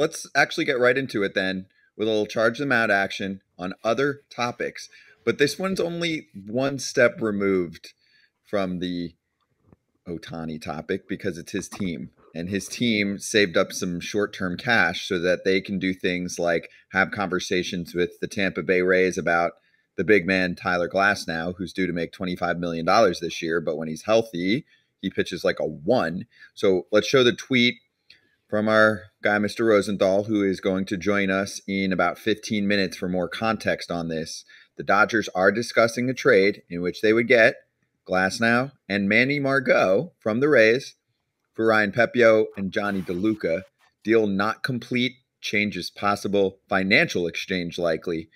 let's actually get right into it then with a little charge them out action on other topics. But this one's only one step removed from the Otani topic because it's his team. And his team saved up some short term cash so that they can do things like have conversations with the Tampa Bay Rays about the big man, Tyler Glasnow, who's due to make $25 million this year. But when he's healthy, he pitches like a one. So let's show the tweet from our guy, Mr. Rosenthal, who is going to join us in about 15 minutes for more context on this. The Dodgers are discussing a trade in which they would get Glasnow and Manny Margot from the Rays for Ryan Pepio and Johnny DeLuca. Deal not complete, changes possible, financial exchange likely.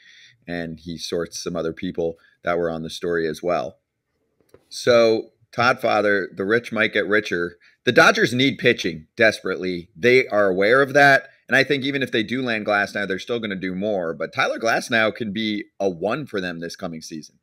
And he sorts some other people that were on the story as well. So, Todd Father, the rich might get richer. The Dodgers need pitching desperately. They are aware of that. And I think even if they do land Glasnow, they're still going to do more. But Tyler Glasnow can be a one for them this coming season.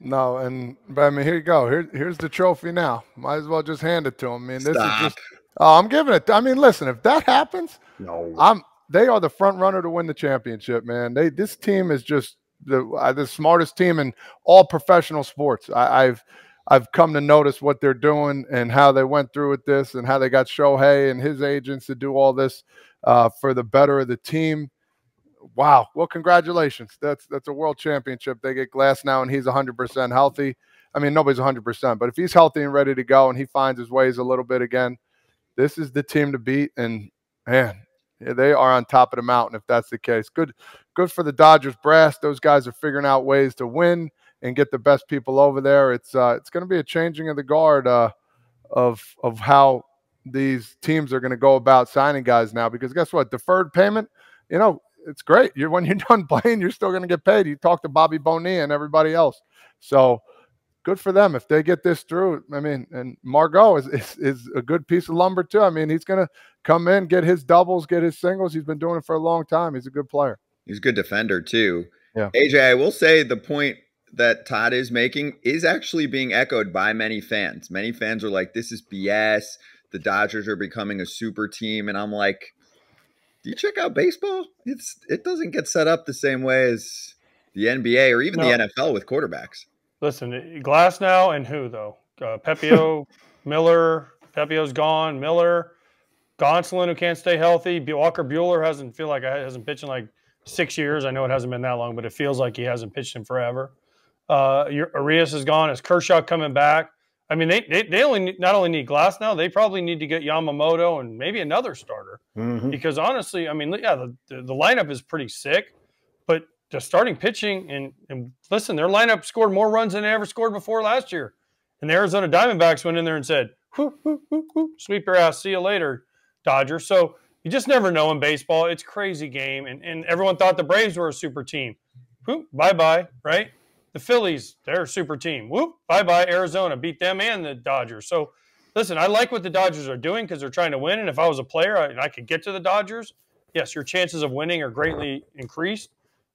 No, but I mean, here you go. Here's the trophy now. Might as well just hand it to him. I mean, this Stop. is just. Oh, I'm giving it. I mean, listen, if that happens, No. They are the front runner to win the championship, man. This team is just the smartest team in all professional sports. I've come to notice what they're doing and how they went through with this and how they got Shohei and his agents to do all this for the better of the team. Wow. Well, congratulations. That's a world championship. They get Glasnow and he's 100% healthy. I mean, nobody's 100%, but if he's healthy and ready to go and he finds his ways a little bit again, this is the team to beat. And man, they are on top of the mountain if that's the case. Good for the Dodgers brass. Those guys are figuring out ways to win and get the best people over there. It's going to be a changing of the guard of how these teams are going to go about signing guys now. Because guess what? Deferred payment, it's great. When you're done playing, you're still going to get paid. You talk to Bobby Bonilla and everybody else. So good for them if they get this through. I mean, and Margot is a good piece of lumber too. I mean, he's going to come in, get his doubles, get his singles. He's been doing it for a long time. He's a good player. He's a good defender too. Yeah. AJ, I will say the point that Todd is making is actually being echoed by many fans. Many fans are like, this is BS. The Dodgers are becoming a super team. And I'm like, do you check out baseball? It doesn't get set up the same way as the NBA or even the NFL with quarterbacks. Listen, Glasnow and who, though? Pepio, Miller. Pepio's gone. Miller. Gonsolin, who can't stay healthy. Walker Buehler hasn't pitched in like 6 years. I know it hasn't been that long, but it feels like he hasn't pitched in forever. Arias is gone. Is Kershaw coming back? I mean, they not only need Glasnow, they probably need to get Yamamoto and maybe another starter. Mm-hmm. Because honestly, I mean, yeah, the lineup is pretty sick, but the starting pitching and listen, their lineup scored more runs than they ever scored before last year. And the Arizona Diamondbacks went in there and said, whoo, whoo, whoo, whoo, sweep your ass, see you later, Dodgers. So you just never know in baseball. It's a crazy game. And everyone thought the Braves were a super team. Whoop, bye-bye, right? The Phillies, they're a super team. Whoop, bye-bye, Arizona. Beat them and the Dodgers. So, listen, I like what the Dodgers are doing because they're trying to win. And if I was a player and I could get to the Dodgers, yes, your chances of winning are greatly increased.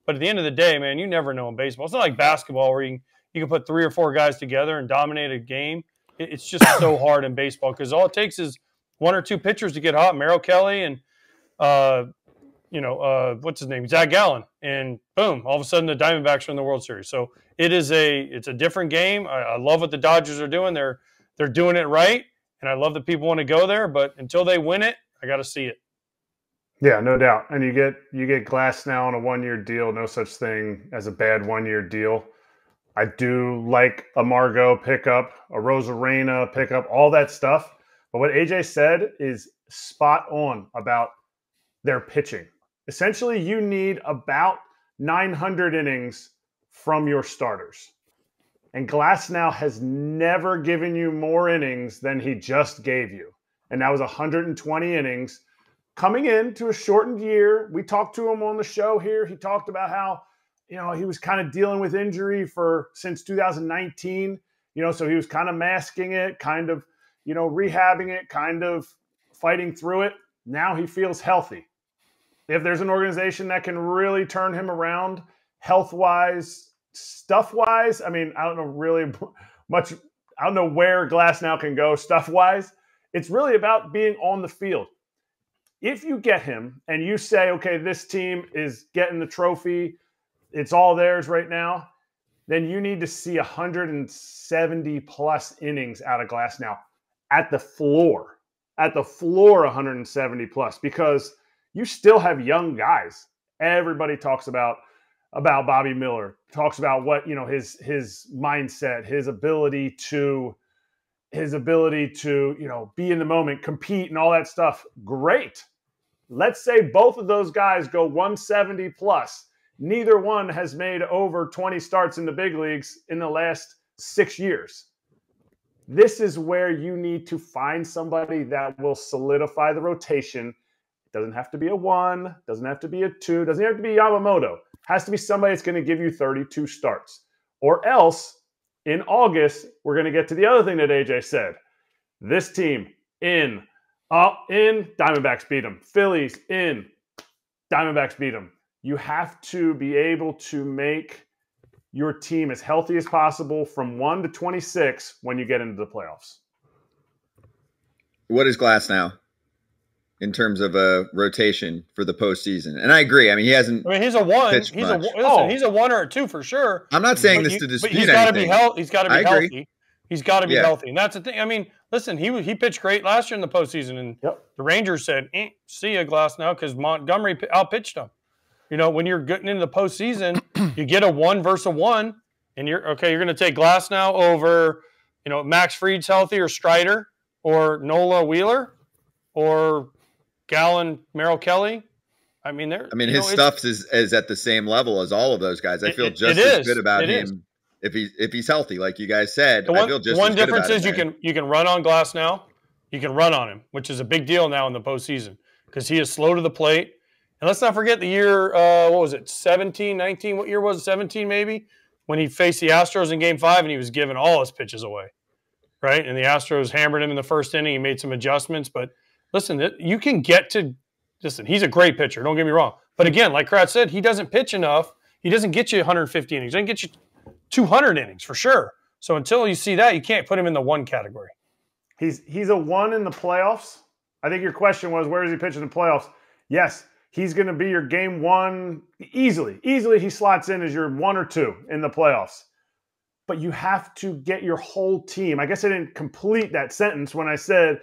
But at the end of the day, man, you never know in baseball. It's not like basketball where you can put 3 or 4 guys together and dominate a game. It's just so hard in baseball because all it takes is 1 or 2 pitchers to get hot. Merrill Kelly and what's his name? Zach Gallen. And boom, all of a sudden the Diamondbacks are in the World Series. So it's a different game. I love what the Dodgers are doing. They're doing it right. And I love that people want to go there, but until they win it, I got to see it. Yeah, no doubt. And you get Glasnow on a 1-year deal. No such thing as a bad 1-year deal. I do like a Margot pickup, a Rosarena pickup, all that stuff. But what AJ said is spot on about their pitching. Essentially, you need about 900 innings from your starters. And Glasnow has never given you more innings than he just gave you. And that was 120 innings. Coming into a shortened year, we talked to him on the show here. He talked about how, he was kind of dealing with injury since 2019. So he was kind of masking it, kind of, rehabbing it, kind of fighting through it. Now he feels healthy. If there's an organization that can really turn him around health-wise, stuff-wise, I mean, I don't know really much. I don't know where Glasnow can go stuff-wise. It's really about being on the field. If you get him and you say, okay, this team is getting the trophy, it's all theirs right now, then you need to see 170 plus innings out of Glasnow at the floor. At the floor, 170 plus, because you still have young guys. Everybody talks about Bobby Miller, talks about what, his mindset, his ability to, be in the moment, compete and all that stuff. Great. Let's say both of those guys go 170 plus. Neither one has made over 20 starts in the big leagues in the last 6 years. This is where you need to find somebody that will solidify the rotation. It doesn't have to be a 1, doesn't have to be a 2, doesn't have to be Yamamoto. It has to be somebody that's going to give you 32 starts. Or else, in August, we're going to get to the other thing that AJ said. This team in, Diamondbacks beat them. Phillies in, Diamondbacks beat them. You have to be able to make your team as healthy as possible from 1 to 26 when you get into the playoffs. What is Glasnow in terms of a rotation for the postseason? And I agree. I mean, he hasn't. I mean, he's a 1. He's much. a 1 or a 2 for sure. I'm not saying this to dispute but he's got to be anything. He's got to be I agree. healthy. He's got to be healthy, and that's the thing. I mean, listen, he pitched great last year in the postseason, and the Rangers said, "See ya, Glasnow," because Montgomery outpitched him. When you're getting into the postseason, you get a 1 versus a 1, and you're going to take Glasnow over, Max Fried's healthy, or Strider, or Nola Wheeler, or Gallen, Merrill Kelly. I mean, his stuff is at the same level as all of those guys. I feel just as good about him if he's healthy, like you guys said. I feel just one as good difference about is him, you can run on Glasnow, you can run on him, which is a big deal now in the postseason because he is slow to the plate. And let's not forget the year, what was it, 17, 19? What year was it, 17 maybe? When he faced the Astros in Game 5 and he was giving all his pitches away, right? And the Astros hammered him in the first inning. He made some adjustments. But listen, you can get to – listen, he's a great pitcher. Don't get me wrong. But again, like Kratz said, he doesn't pitch enough. He doesn't get you 150 innings. He doesn't get you 200 innings for sure. So until you see that, you can't put him in the 1 category. He's a 1 in the playoffs. I think your question was, where does he pitch in the playoffs? Yes. He's going to be your game 1 easily. Easily he slots in as your 1 or 2 in the playoffs. But you have to get your whole team. I guess I didn't complete that sentence when I said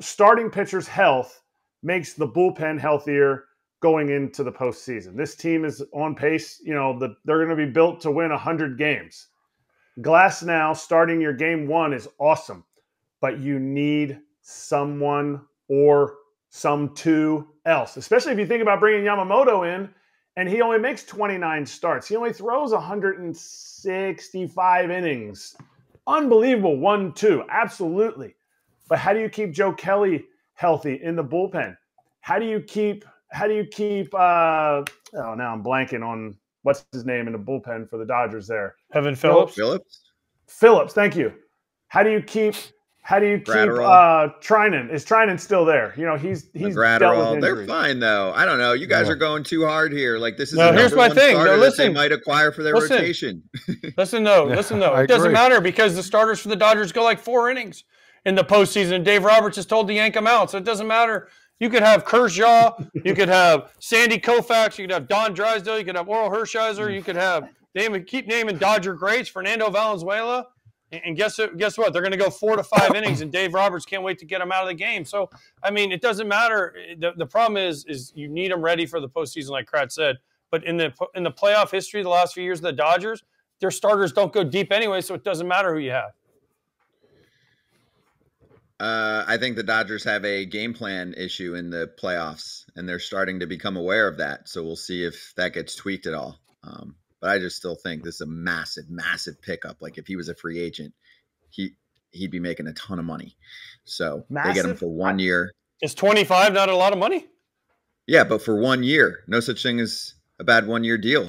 starting pitchers' health makes the bullpen healthier going into the postseason. This team is on pace. They're going to be built to win 100 games. Glasnow starting your game 1 is awesome. But you need someone or some 2 else, especially if you think about bringing Yamamoto in and he only makes 29 starts. He only throws 165 innings. Unbelievable 1-2, absolutely. But how do you keep Joe Kelly healthy in the bullpen? How do you keep now I'm blanking on what's his name in the bullpen for the Dodgers there. Evan Phillips. Phillips, thank you. How do you keep Trinan? Is Trinan still there? He's Gratterall. They're fine though. I don't know. You guys are going too hard here. Like this is here's my thing. No, listen, they might acquire for their rotation. Listen though. It doesn't matter because the starters for the Dodgers go like 4 innings in the postseason. And Dave Roberts is told to yank them out, so it doesn't matter. You could have Kershaw, you could have Sandy Koufax, you could have Don Drysdale, you could have Oral Hershiser, you could have keep naming Dodger greats, Fernando Valenzuela. And guess what? They're going to go 4 to 5 innings, and Dave Roberts can't wait to get them out of the game. So, I mean, it doesn't matter. The problem is you need them ready for the postseason, like Kratz said. But in the playoff history, the last few years of the Dodgers, their starters don't go deep anyway, so it doesn't matter who you have. I think the Dodgers have a game plan issue in the playoffs, and they're starting to become aware of that. So we'll see if that gets tweaked at all. But I just still think this is a massive, massive pickup. Like if he was a free agent, he'd be making a ton of money. So they get him for 1 year. Is 25 not a lot of money? Yeah, but for 1 year, no such thing as a bad 1 year deal.